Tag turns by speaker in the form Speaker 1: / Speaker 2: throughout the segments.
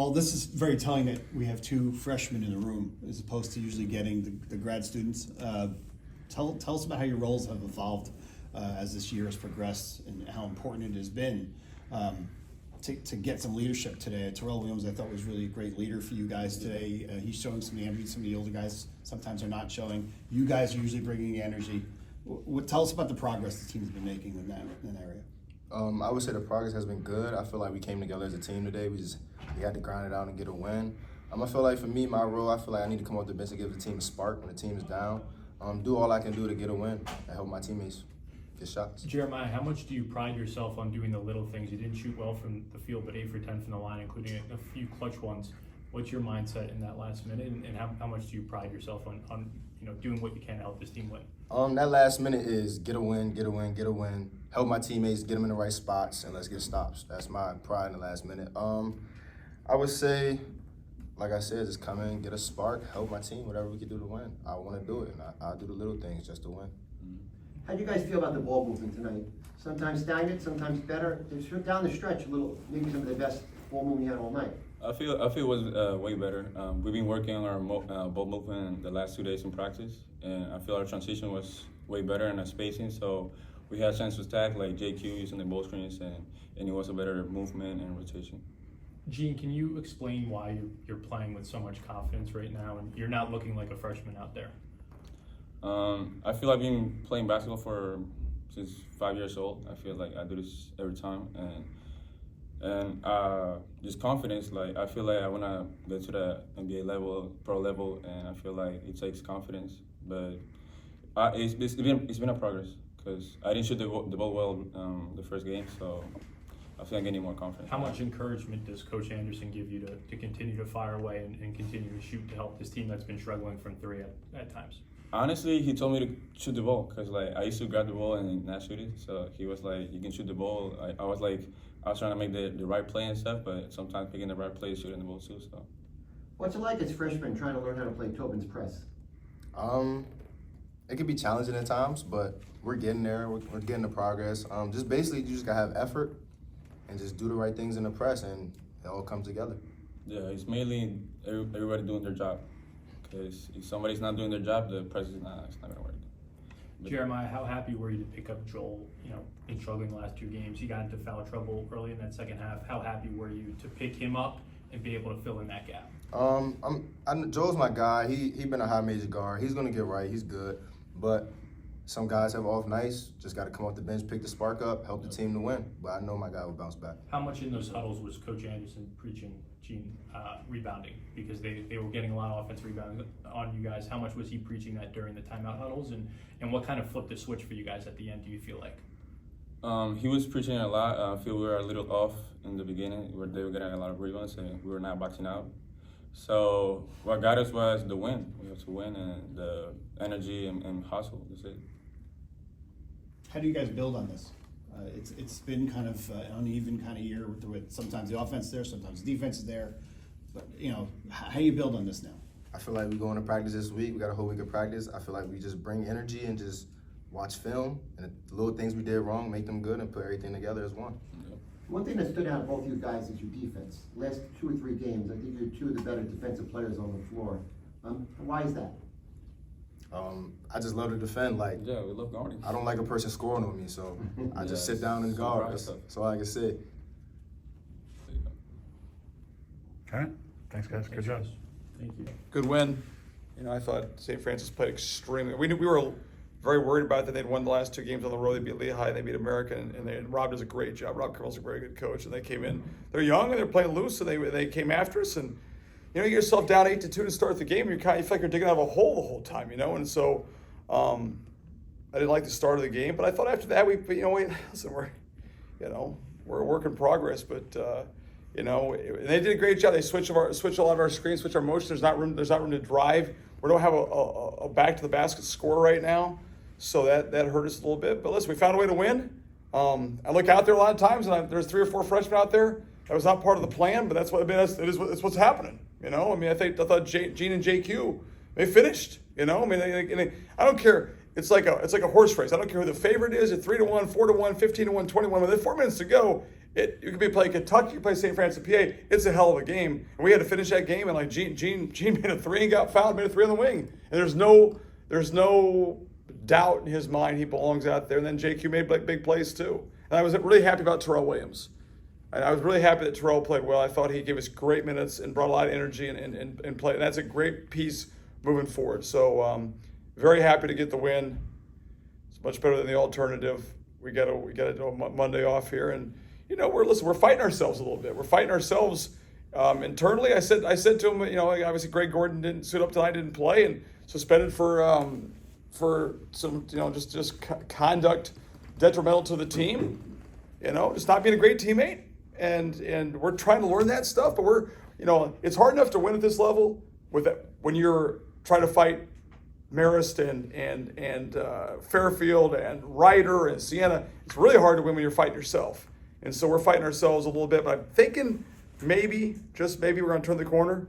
Speaker 1: Paul, this is very telling that we have two freshmen in the room as opposed to usually getting the grad students. Tell us about how your roles have evolved as this year has progressed and how important it has been to get some leadership today. Terrell Williams, I thought, was really a great leader for you guys today. He's showing some energy. Some of the older guys sometimes are not showing. You guys are usually bringing the energy. Tell us about the progress the team's been making in that area.
Speaker 2: I would say the progress has been good. I feel like we came together as a team today. We had to grind it out and get a win. I feel like for me, my role, I feel like I need to come off the bench and give the team a spark when the team is down. Do all I can do to get a win and help my teammates get shots.
Speaker 3: Jeremiah, how much do you pride yourself on doing the little things? You didn't shoot well from the field, but 8 for 10 from the line, including a few clutch ones. What's your mindset in that last minute, and how much do you pride yourself on doing what you can to help this team win?
Speaker 2: That last minute is get a win, help my teammates, get them in the right spots, and let's get stops. That's my pride in the last minute. I would say, like I said, just come in, get a spark, help my team, whatever we can do to win. I want to do it, and I'll do the little things just to win.
Speaker 4: How do you guys feel about the ball movement tonight? Sometimes stagnant, sometimes better. Down the stretch, maybe some of the best ball movement you had all night.
Speaker 5: I feel it was way better. We've been working on our ball movement the last 2 days in practice, and I feel our transition was way better and our spacing. So we had a chance to stack like JQ using the ball screens, and it was a better movement and rotation.
Speaker 3: Gene, can you explain why you're playing with so much confidence right now, and you're not looking like a freshman out there?
Speaker 5: I feel I've been playing basketball since 5 years old. I feel like I do this every time, and just confidence. Like I feel like I want to get to the NBA level, pro level, and I feel like it takes confidence. But it's been a progress because I didn't shoot the ball well the first game, so I feel I'm getting more confident.
Speaker 3: How much encouragement does Coach Anderson give you to continue to fire away and continue to shoot to help this team that's been struggling from three at times?
Speaker 5: Honestly, he told me to shoot the ball because like I used to grab the ball and not shoot it. So he was like, "You can shoot the ball." I was trying to make the right play and stuff, but sometimes picking the right play is shooting the ball too. So,
Speaker 4: what's it like as freshmen trying to learn how to play Tobin's press?
Speaker 2: It can be challenging at times, but we're getting there. We're getting the progress. Just basically, you just gotta have effort and just do the right things in the press, and it all comes together.
Speaker 5: Yeah, it's mainly everybody doing their job. Because if somebody's not doing their job, the press it's not going to work. But
Speaker 3: Jeremiah, how happy were you to pick up Joel, in struggling the last 2 games? He got into foul trouble early in that second half. How happy were you to pick him up and be able to fill in that gap?
Speaker 2: Joel's my guy. He been a high major guard. He's going to get right. He's good. But some guys have off nights. Just got to come off the bench, pick the spark up, help the team to win. But I know my guy will bounce back.
Speaker 3: How much in those huddles was Coach Anderson preaching Gene rebounding? Because they were getting a lot of offense rebounding on you guys. How much was he preaching that during the timeout huddles? And what kind of flipped the switch for you guys at the end, do you feel like?
Speaker 5: He was preaching a lot. I feel we were a little off in the beginning. They were getting a lot of rebounds and we were not boxing out. So what got us was the win. We have to win and the energy and hustle. That's it.
Speaker 1: How do you guys build on this? It's been kind of an uneven kind of year with sometimes the offense there, sometimes the defense is there. But, how do you build on this now?
Speaker 2: I feel like we go into practice this week. We got a whole week of practice. I feel like we just bring energy and just watch film. And the little things we did wrong, make them good and put everything together as one.
Speaker 4: One thing that stood out both you guys is your defense. Last 2 or 3 games, I think you're 2 of the better defensive players on the floor. Why is that?
Speaker 2: I just love to defend.
Speaker 5: Yeah, we love guarding.
Speaker 2: I don't like a person scoring on me, so I just sit down and guard. That's all I can say.
Speaker 6: All right. Thanks, guys. Good job.
Speaker 3: Thank you.
Speaker 7: Good win. I thought St. Francis played extremely. We were very worried about that. They'd won the last 2 games on the road. They beat Lehigh, they beat American, and Rob does a great job. Rob Curl's a very good coach, and they came in. They're young and they're playing loose, so they came after us. And you get yourself down 8-2 to start the game. You feel like you're digging out of a hole the whole time, And so I didn't like the start of the game, but I thought after that listen, we're a work in progress, but. And they did a great job. They switched a lot of our screens, switched our motion. There's not room to drive. We don't have a back to the basket score right now, so that hurt us a little bit. But listen, we found a way to win. I look out there a lot of times, and there's 3 or 4 freshmen out there. That was not part of the plan, but that's what it's what's happening. I thought Gene and JQ they finished. I don't care. it's like a horse race. I don't care who the favorite is. At 3-1, 4-1, 15-1, 21. With 4 minutes to go, you could be playing Kentucky, you could play St. Francis PA. It's a hell of a game. And we had to finish that game, and like Gene made a 3 and got fouled, made a 3 on the wing. And there's no doubt in his mind he belongs out there. And then JQ made big plays too. And I was really happy about Terrell Williams. And I was really happy that Terrell played well. I thought he gave us great minutes and brought a lot of energy and play. And that's a great piece moving forward. So very happy to get the win. It's much better than the alternative. We got a Monday off here, and we're fighting ourselves a little bit. We're fighting ourselves internally. I said to him, obviously Greg Gordon didn't suit up tonight, didn't play, and suspended for some just conduct detrimental to the team. Just not being a great teammate. And we're trying to learn that stuff, but it's hard enough to win at this level when you're trying to fight Marist and Fairfield and Ryder and Siena. It's really hard to win when you're fighting yourself. And so we're fighting ourselves a little bit, but I'm thinking just maybe we're going to turn the corner.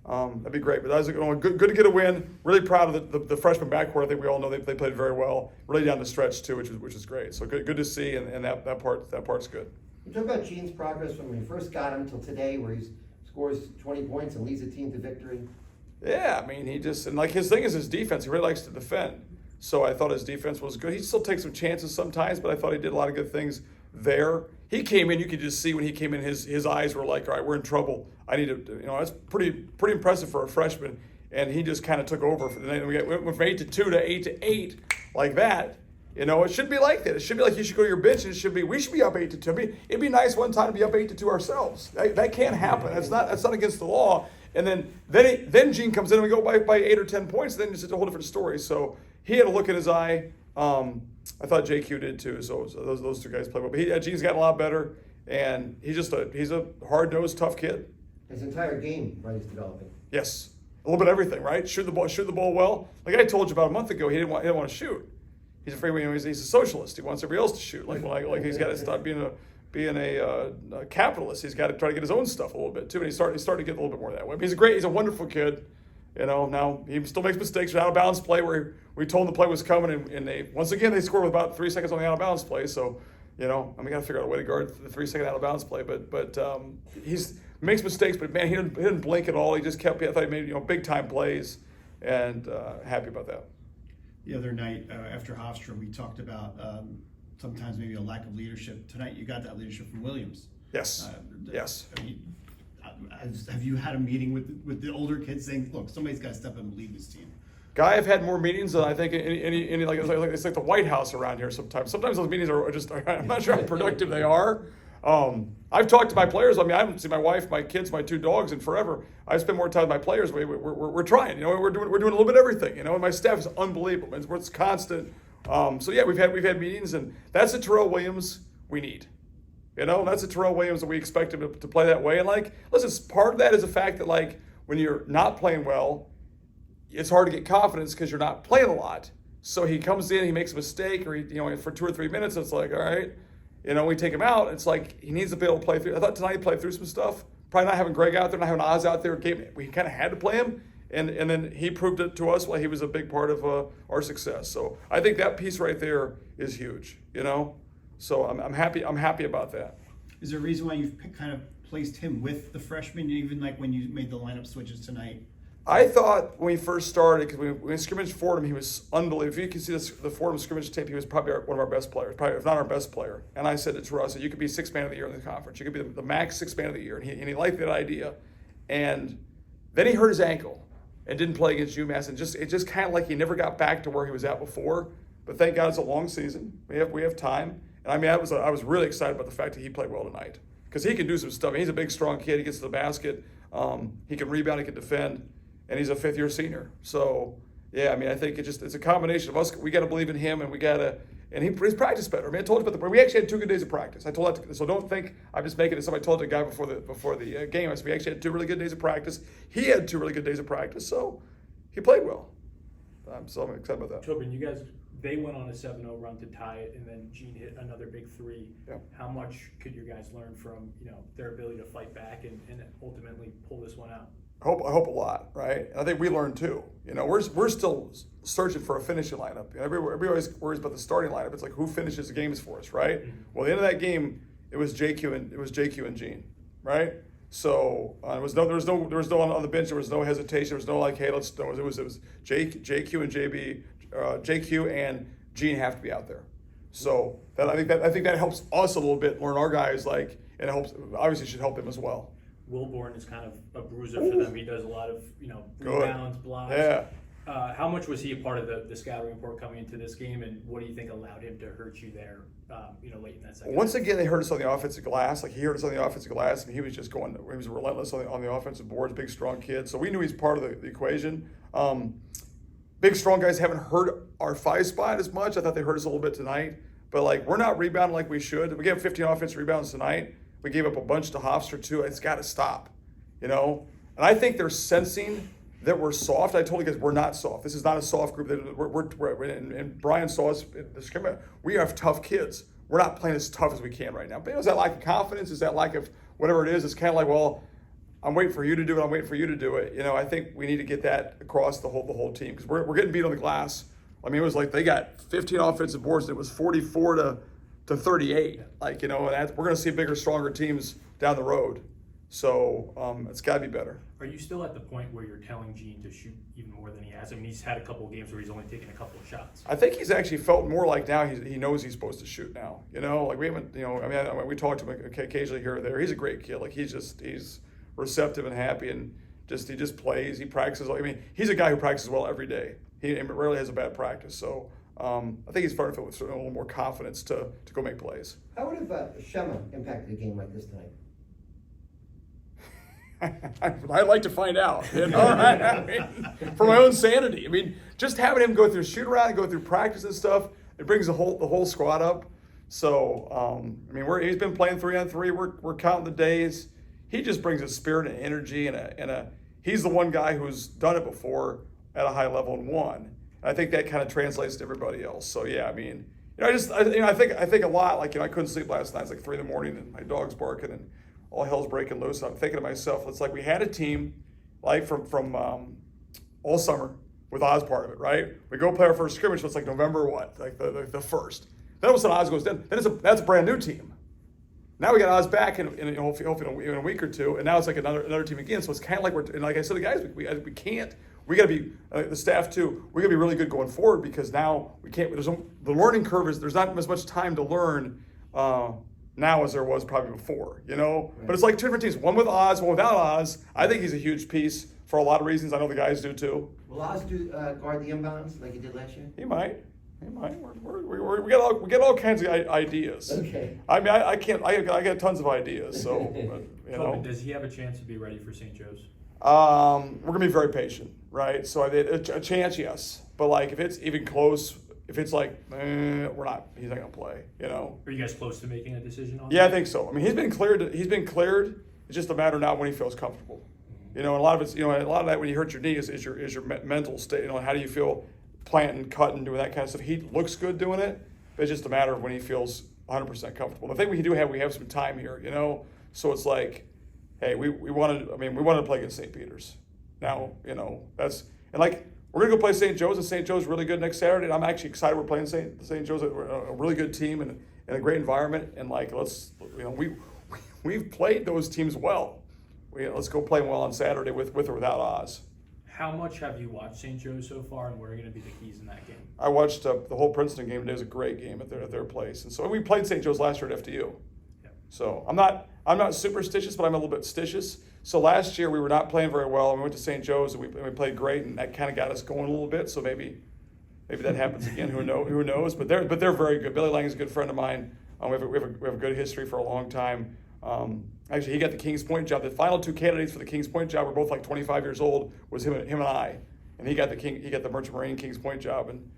Speaker 7: That'd be great. But that was good to get a win. Really proud of the freshman backcourt. I think we all know they played very well, really down the stretch too, which is great. So good to see, and that part's good.
Speaker 4: You talk about Gene's progress from when you first got him till today, where he scores 20 points and leads the team to victory.
Speaker 7: Yeah, I mean, his thing is his defense. He really likes to defend. So I thought his defense was good. He still takes some chances sometimes, but I thought he did a lot of good things there. He came in, you could just see when he came in, his eyes were like, all right, we're in trouble. I need to, that's pretty impressive for a freshman. And he just kind of took over. We went from 8-2 to 8-8 like that. It should be like that. It should be like you should go to your bench, and we should be up 8-2. I mean, it'd be nice one time to be up 8-2 ourselves. That can't happen. That's not against the law. And then Gene comes in and we go by 8 or 10 points. Then it's a whole different story. So he had a look in his eye. I thought JQ did too. So those two guys played well. But Gene's gotten a lot better, and he's a hard-nosed, tough kid. His entire game, right, is developing. Yes, a little bit of everything, right? Shoot the ball well. Like I told you about a month ago, he didn't want to shoot. He's afraid he's a socialist. He wants everybody else to shoot. Like he's got to stop being a capitalist. He's got to try to get his own stuff a little bit too. And he's starting to get a little bit more that way. But he's a wonderful kid. Now he still makes mistakes. Out of bounds play where we told him the play was coming, and they scored with about 3 seconds on the out of bounds play. So we got to figure out a way to guard the 3-second out of bounds play. But he's makes mistakes. But man, he didn't blink at all. He just kept. I thought he made big time plays, and happy about that.
Speaker 1: The other night after Hofstra, we talked about sometimes maybe a lack of leadership. Tonight, you got that leadership from Williams.
Speaker 7: Yes. Yes.
Speaker 1: I mean, have you had a meeting with the older kids saying, "Look, somebody's got to step up and lead this team"?
Speaker 7: Guy, I've had more meetings than I think any it's like the White House around here sometimes. Sometimes those meetings are just, I'm not sure how productive they are. I've talked to my players. I mean, I haven't seen my wife, my kids, my 2 dogs in forever. I spend more time with my players. We're trying. We're doing a little bit of everything. And my staff is unbelievable. It's constant. So yeah, we've had meetings, and that's the Terrell Williams we need. That's the Terrell Williams that we expect him to play that way. And listen, part of that is the fact that when you're not playing well, it's hard to get confidence because you're not playing a lot. So he comes in, he makes a mistake, or for 2 or 3 minutes, it's like, all right. We take him out. It's like he needs to be able to play through. I thought tonight he played through some stuff. Probably not having Greg out there, not having Oz out there. We kind of had to play him, and then he proved it to us why he was a big part of our success. So I think that piece right there is huge. So I'm happy. I'm happy about that.
Speaker 1: Is there a reason why you've kind of placed him with the freshmen, even when you made the lineup switches tonight?
Speaker 7: I thought when we first started, because when we scrimmaged Fordham, he was unbelievable. If you can see the Fordham scrimmage tape, he was probably one of our best players, probably if not our best player. And I said to Terrell, you could be 6th man of the year in the conference. You could be the max 6th man of the year. And he liked that idea. And then he hurt his ankle and didn't play against UMass. And it just kind of like he never got back to where he was at before. But thank God it's a long season. We have time. And I mean, I was really excited about the fact that he played well tonight, because he can do some stuff. He's a big, strong kid. He gets to the basket. He can rebound. He can defend. And he's a 5th-year senior. So, yeah, I mean, I think it's a combination of us. We got to believe in him, and he's practiced better. I mean, I told you about we actually had 2 good days of practice. I told that so don't think I'm just making it up. I told the guy before the game. I said we actually had 2 really good days of practice. He had 2 really good days of practice, so he played well. So I'm excited about that.
Speaker 3: Tobin, you guys, they went on a 7-0 run to tie it, and then Gene hit another big 3.
Speaker 7: Yeah.
Speaker 3: How much could you guys learn from their ability to fight back and ultimately pull this one out?
Speaker 7: I hope a lot, right? And I think we learned too. You know, we're still searching for a finishing lineup. You know, everybody always worries about the starting lineup. It's like who finishes the games for us, right? Well, at the end of that game, it was JQ and Gene, right? So there was no on the bench. There was no hesitation. There was no like, hey, let's. No, it was JQ and JQ and Gene have to be out there. So I think that helps us a little bit learn our guys, like, and it helps, obviously should help them as well.
Speaker 3: Wilborn is kind of a bruiser for them. He does a lot of,
Speaker 7: Good.
Speaker 3: rebounds, blocks.
Speaker 7: Yeah.
Speaker 3: How much was he a part of the scouting report coming into this game, and what do you think allowed him to hurt you there, late in that second?
Speaker 7: Once again, they hurt us on the offensive glass. Like, he hurt us on the offensive glass, and he was just going. He was relentless on the offensive boards. Big, strong kid. So we knew he's part of the equation. Big, strong guys haven't hurt our 5 spot as much. I thought they hurt us a little bit tonight, but like, we're not rebounding like we should. We gave 15 offensive rebounds tonight. We gave up a bunch to Hofstra too. It's got to stop, And I think they're sensing that we're soft. I told you guys we're not soft. This is not a soft group. And Brian saw us in the scrimmage. We have tough kids. We're not playing as tough as we can right now. But is that lack of confidence? Is that lack of whatever it is? It's kind of like, well, I'm waiting for you to do it. I'm waiting for you to do it. I think we need to get that across the whole team, because we're getting beat on the glass. I mean, it was like they got 15 offensive boards and it was 44 to 38. And we're going to see bigger, stronger teams down the road. So it's got to be better.
Speaker 3: Are you still at the point where you're telling Gene to shoot even more than he has? I mean, he's had a couple of games where he's only taken a couple of shots.
Speaker 7: I think he's actually felt more like now he knows he's supposed to shoot now. Like we haven't, we talk to him occasionally here or there. He's a great kid. Like he's receptive and happy, and he just plays. He practices. I mean, he's a guy who practices well every day. He rarely has a bad practice. So I think he's starting to feel with a little more confidence to go make plays.
Speaker 4: How would have Shema impacted a game like this tonight?
Speaker 7: I'd like to find out. For my own sanity. I mean, just having him go through shoot around and go through practice and stuff, it brings the whole squad up. So he's been playing 3-on-3. We're counting the days. He just brings a spirit and energy and he's the one guy who's done it before at a high level and won. I think that kind of translates to everybody else. So yeah, I think a lot. Like I couldn't sleep last night. It's like 3 in the morning and my dog's barking and all hell's breaking loose. I'm thinking to myself, it's like we had a team like from all summer with Oz part of it, right? We go play our first scrimmage, so it's like November like the first. Then all of a sudden Oz goes down. Then that's a brand new team. Now we got Oz back in hopefully in a week or two, and now it's like another team again. So it's kind of like and like I said, the guys, we can't. We got to be the staff too. We got to be really good going forward, because now we can't. The learning curve there's not as much time to learn now as there was probably before.
Speaker 4: Right.
Speaker 7: But it's like 2 different teams. One with Oz, one without Oz. I think he's a huge piece for a lot of reasons. I know the guys do too.
Speaker 4: Will Oz guard the inbounds like he did last year?
Speaker 7: He might. We get all kinds of ideas.
Speaker 4: Okay.
Speaker 7: I mean, I can't. I got tons of ideas. So,
Speaker 3: Tobin, does he have a chance to be ready for St. Joe's?
Speaker 7: We're gonna be very patient, right? So a chance, yes. But like, if it's even close, if it's like, we're not. He's not gonna play.
Speaker 3: Are you guys close to making a decision on
Speaker 7: Yeah,
Speaker 3: that?
Speaker 7: I think so. I mean, he's been cleared. It's just a matter now when he feels comfortable. And a lot of it's, a lot of that when you hurt your knee is your mental state. How do you feel planting, cutting, doing that kind of stuff? He looks good doing it, but it's just a matter of when he feels 100% comfortable. The thing we have some time here, So it's like, hey, we wanted to play against St. Peter's. Now, we're gonna go play St. Joe's, and St. Joe's really good next Saturday. And I'm actually excited we're playing St. Joe's, a really good team and a great environment. And we've played those teams well. Let's go play them well on Saturday with or without Oz.
Speaker 3: How much have you watched St. Joe's so far, and what are going to be the keys in that game?
Speaker 7: I watched the whole Princeton game today. It was a great game at their place, and so we played St. Joe's last year at FDU.
Speaker 3: Yeah.
Speaker 7: So I'm not superstitious, but I'm a little bit stitious. So last year we were not playing very well, and we went to St. Joe's and we played great, and that kind of got us going a little bit. So maybe that happens again. Who knows? But they're very good. Billy Lang is a good friend of mine. We have a good history for a long time. Actually, he got the Kings Point job. The final 2 candidates for the Kings Point job were both like 25 years old. Was him and I, and he got the Merchant Marine Kings Point job, and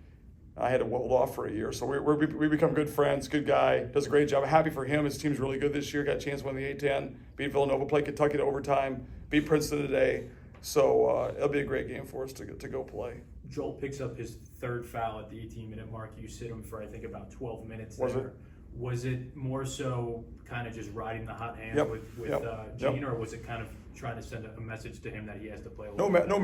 Speaker 7: I had to hold off for a year. So we become good friends. Good guy, does a great job. I'm happy for him. His team's really good this year. Got a chance to win the A-10. Beat Villanova, played Kentucky to overtime. Beat Princeton today. So it'll be a great game for us to go play.
Speaker 3: Joel picks up his 3rd foul at the 18-minute mark. You sit him for I think about 12 minutes.
Speaker 7: Was
Speaker 3: there.
Speaker 7: it?
Speaker 3: Was it more so kind of just riding the hot hand
Speaker 7: Yep,
Speaker 3: with
Speaker 7: yep,
Speaker 3: Gene,
Speaker 7: yep.
Speaker 3: or was it kind of trying to send a message to him that he has to play a
Speaker 7: No,
Speaker 3: little bit
Speaker 7: no
Speaker 3: better?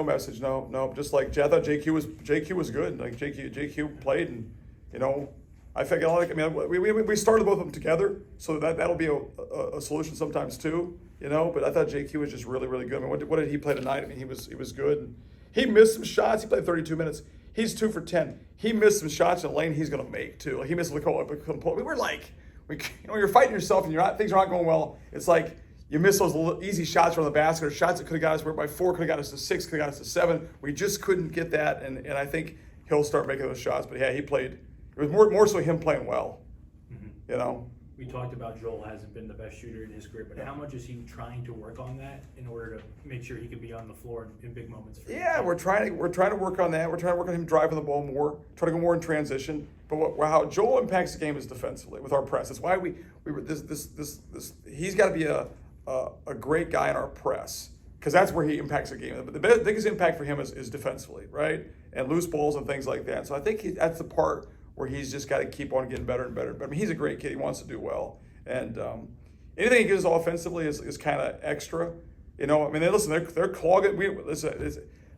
Speaker 7: message, no. Just like I thought JQ was good. Like JQ played, and you know, I figured I mean, we started both of them together, so that'll be a solution sometimes too. You know, but I thought JQ was just really good. I mean, what did he play tonight? I mean, he was good. He missed some shots. He played 32 minutes. He's 2 for 10. He missed some shots in the lane he's going to make too. Like he missed we were like, you're fighting yourself and things are not going well. It's like you miss those little easy shots from the basket or shots that could have got us by 4, could have got us to 6, could have got us to 7. We just couldn't get that, and I think he'll start making those shots. But yeah, he played. It was more so him playing well.
Speaker 3: Mm-hmm.
Speaker 7: You know.
Speaker 3: We talked about Joel hasn't been the best shooter in his career, but how much is he trying to work on that in order to make sure he can be on the floor in big moments? For
Speaker 7: Yeah, we're trying to work on that. We're trying to work on him driving the ball more, trying to go more in transition. But how Joel impacts the game is defensively with our press. That's why we were this. He's got to be a great guy in our press, because that's where he impacts the game. The biggest impact for him is defensively, right? And loose balls and things like that. So I think that's the part where he's just got to keep on getting better and better. But I mean, he's a great kid. He wants to do well. And anything he gives offensively is kind of extra. You know, I mean, listen, they're clogging.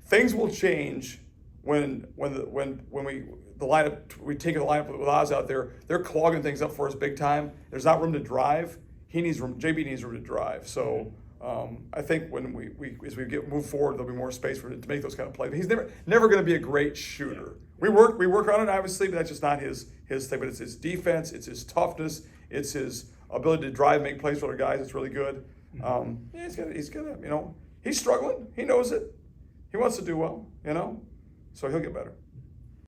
Speaker 7: Things will change when we take the lineup with Oz out there. They're clogging things up for us big time. There's not room to drive. JB needs room to drive. So I think when as we move forward, there'll be more space for him to make those kind of plays. But he's never going to be a great shooter. We work on it, obviously, but that's just not his thing. But it's his defense, it's his toughness, it's his ability to drive, make plays for other guys. It's really good. He's gonna, you know, he's struggling. He knows it. He wants to do well, you know, so he'll get better.